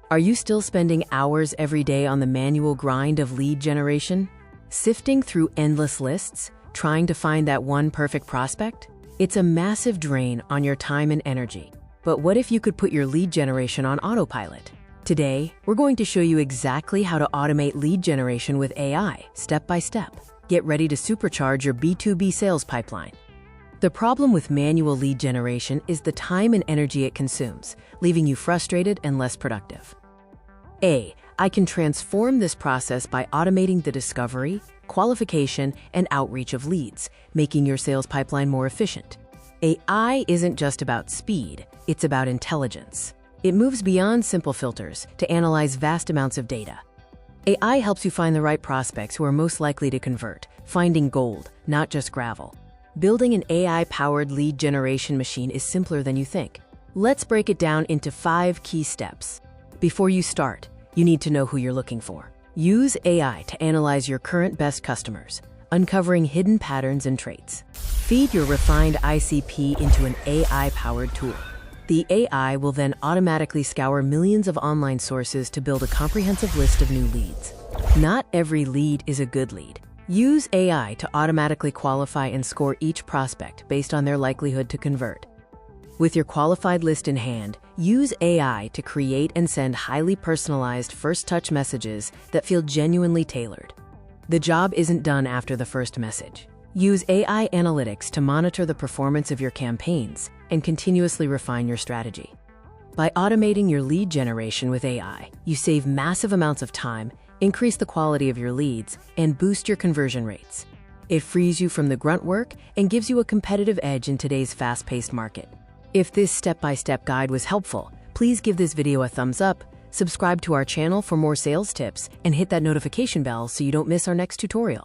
Are you still spending hours every day on the manual grind of lead generation? Sifting through endless lists, trying to find that one perfect prospect? It's a massive drain on your time and energy. But what if you could put your lead generation on autopilot? Today, we're going to show you exactly how to automate lead generation with AI, step by step. Get ready to supercharge your B2B sales pipeline. The problem with manual lead generation is the time and energy it consumes, leaving you frustrated and less productive. I can transform this process by automating the discovery, qualification, and outreach of leads, making your sales pipeline more efficient. AI isn't just about speed, it's about intelligence. It moves beyond simple filters to analyze vast amounts of data. AI helps you find the right prospects who are most likely to convert, finding gold, not just gravel. Building an AI-powered lead generation machine is simpler than you think. Let's break it down into 5 key steps. Before you start, you need to know who you're looking for. Use AI to analyze your current best customers, uncovering hidden patterns and traits. Feed your refined ICP into an AI-powered tool. The AI will then automatically scour millions of online sources to build a comprehensive list of new leads. Not every lead is a good lead. Use AI to automatically qualify and score each prospect based on their likelihood to convert. With your qualified list in hand, use AI to create and send highly personalized first-touch messages that feel genuinely tailored. The job isn't done after the first message. Use AI analytics to monitor the performance of your campaigns and continuously refine your strategy. By automating your lead generation with AI, you save massive amounts of time, increase the quality of your leads, and boost your conversion rates. It frees you from the grunt work and gives you a competitive edge in today's fast-paced market. If this step-by-step guide was helpful, please give this video a thumbs up, subscribe to our channel for more sales tips, and hit that notification bell so you don't miss our next tutorial.